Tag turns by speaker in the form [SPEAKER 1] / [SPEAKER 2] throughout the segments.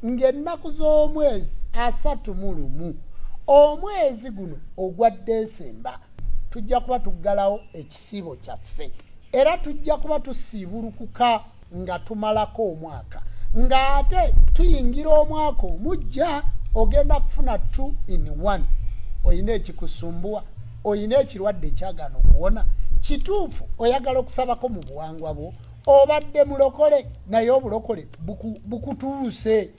[SPEAKER 1] ng'ennaku z'omwezi 31 omwezi guno ogwa Desemba tujja kuba tuggalawo ekisiibo kyaffe era tujja kuba tusiibulukuka nga tumalako omwaka ng'ate tuyingira omwaka omujja ogenda kufuna 2 in 1 oyina ekikusumbuwa oyina ekirwadde ekyagaana okuwona kituufu oyagala okusabako mu buwangwa bwo obadde mulokole naye obulokole bukutuuse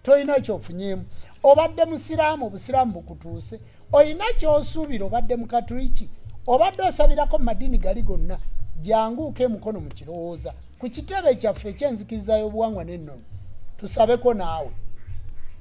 [SPEAKER 1] toyina kyofunyeemu obadde musiraamu obusiraamu bukutuuse oyina kyosuubira obadde mukatuliki obadde osabirako mu madiini gali gonna janguuka emukono mu kirowooza ku kitebe kyaffe ekyenzikiriza y'obuwangwa n'ennono tusabeko naawe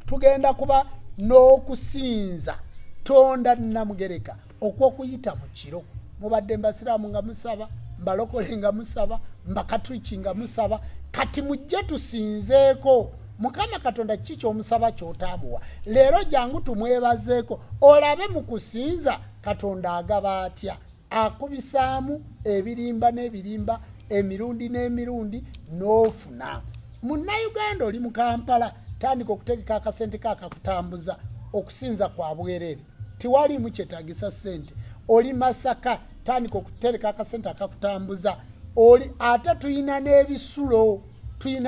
[SPEAKER 1] tugenda kuba n'okusinza tonda namugereka okw'okuyita mu kiro mubadde mbasiraamu nga musaba mbalokole nga musaba mbakatuliki nga musaba kati mujje tusinzeeko Mukama Katonda kiki kyomusaba kyotaamuwa leero jangu tumwebazeeko olabe mu kusinza Katonda agaba atya akubisaamu ebirimba n'ebirimba emirundi n'emirundi n'ofuna munnayuganda oli mu Kampala tandika okutegeka akasente kaakakutambuza okusinza kwa bwerere tiwaliimu kyetaagisa ssente oli Masaka tandika okutereka akasente akakutambuza oli ate tuyina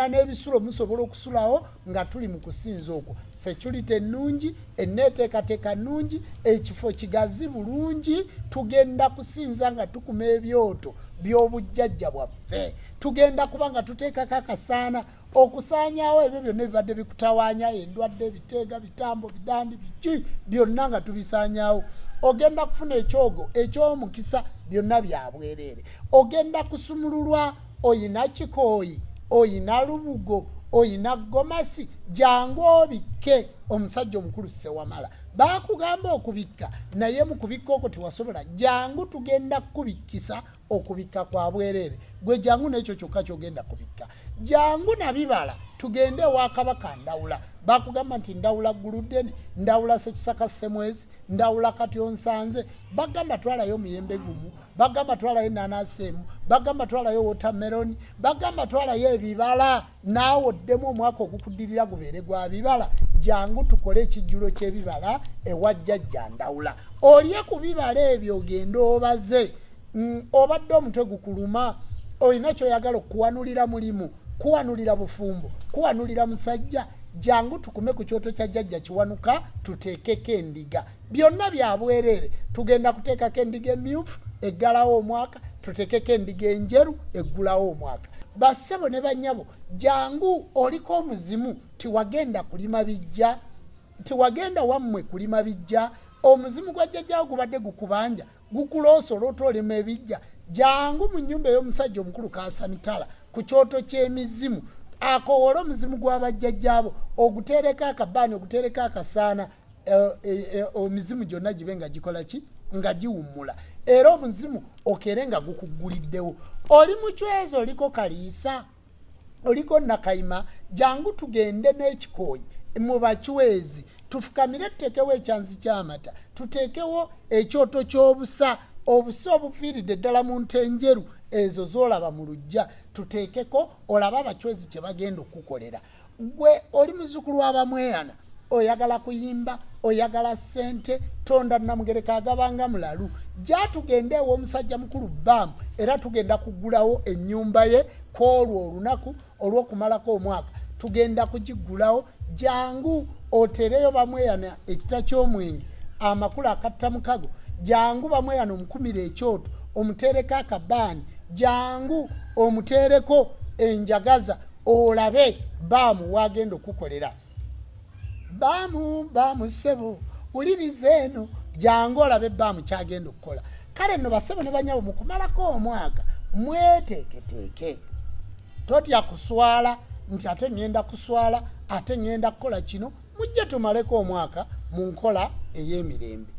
[SPEAKER 1] n'ebisulo musobola okusulawo nga tuli mu kusinza okwo security ennungi enneeteekateeka nnungi ekifo kigazi bulungi tugenda kusinza nga tukuma ebyoto by'obujjajja bwaffe tugenda kuba nga tuteekako akasaana okusaanyaawo ebyo byonna ebibadde bikutawaanya endwadde ebiteega bitambo bidandi biki byonna nga tubisaanyaawo ogenda kufuna ekyogo eky'omukisa byonna bya bwereere ogenda kusumululwa oyina kikooyi oyina lubugo oyina gomasi jangu obikke omusajja omukulu Sewamala baakugamba okubikka naye mu kubikka okwo tewasobola jangu tugenda kukubikkisa okubikka kwa bwereere gwe jangu n'ekyo kyokka kyogenda kubikka jangu nabibala tugende ewa Kabaka Ndawula bakugamba nti Ndawula Guludeni Ndawula Sekisaka Semwezi Ndawula Katyonsanze bagamba twalayo muyembe gumu bagamba twalayo enanasi emu bagamba twalayo watermelon bagamba twalayo ebibala naawe oddemu omwaka ogukuddirira gubeere gwa bibala jangu tukole ekijjulo ky'ebibala ewa jjajja Ndawula olye ku bibala ebyo ogenda obaze obadde omutwe gukuluma oyina kyoyagala okuwanulira mulimu kuwanulira bufumbo kuwanulira musajja jangu tukume ku kyoto kya jjajja kiwanuka tuteekeko endiga byonna bya bwereere tugenda kuteekako endiga emyufu eggalawo omwaka tuteekeko endiga enjeru eggulawo omwaka bassebo ne bannyabo jangu oliko omuzimu tiwagenda kulima bijja tiwagenda wammwe kulima bijja omuzimu gwa jjajjawo gubadde gukubanja gukuloosa olw'otolema ebijja jangu mu nnyumba ey'omusajja omukulu Kaasamitala ku kyoto ky'emizimu akowola omuzimu gw'abajjajjaabo oguteereko akabaani oguteereko akasaana omizimu gyonna gibe nga gikola ki nga giwummula era omuzimu okere nga gukugguliddewo oli mu cwezo oliko kaliisa oliko nakayima jangu tugende n'ekikooyi mu bacwezi tufukamire tuteekewo ekyanzi ky'amata tuteekewo ekyoto ky'obusa obusa obufiiridde ddala mu ntenjeru ezo zolaba mu lujja tuteekeko olaba abacwezi kye bagenda okukolera gwe oli muzzukulu w'abamweyana oyagala kuyimba oyagala ssente tonda namugereka agabanga mulalu jja tugende ew'omusajja mukulu Baamu era tugenda kuggulawo ennyumba ye kwolwo olunaku olw'okumalako omwaka tugenda kugiggulawo jangu otereyo bamweyana ekita ky'omwenge amakulu akattamukago jangu bamweyana omukumira ekyoto omuteereko akabaani jangu omuteereko enjagaza olabe Baamu wagenda okukolera Baamu ssebo wuliriza eno jangu olabe Baamu kyagenda okukola kale nno bassebo ne banyabo mukumalako omwaka mweteeketeeke totya kuswala nti ate ngenda kuswala ate ngenda kukola kino mujje tumaleko omwaka mu nkola ey'emirembe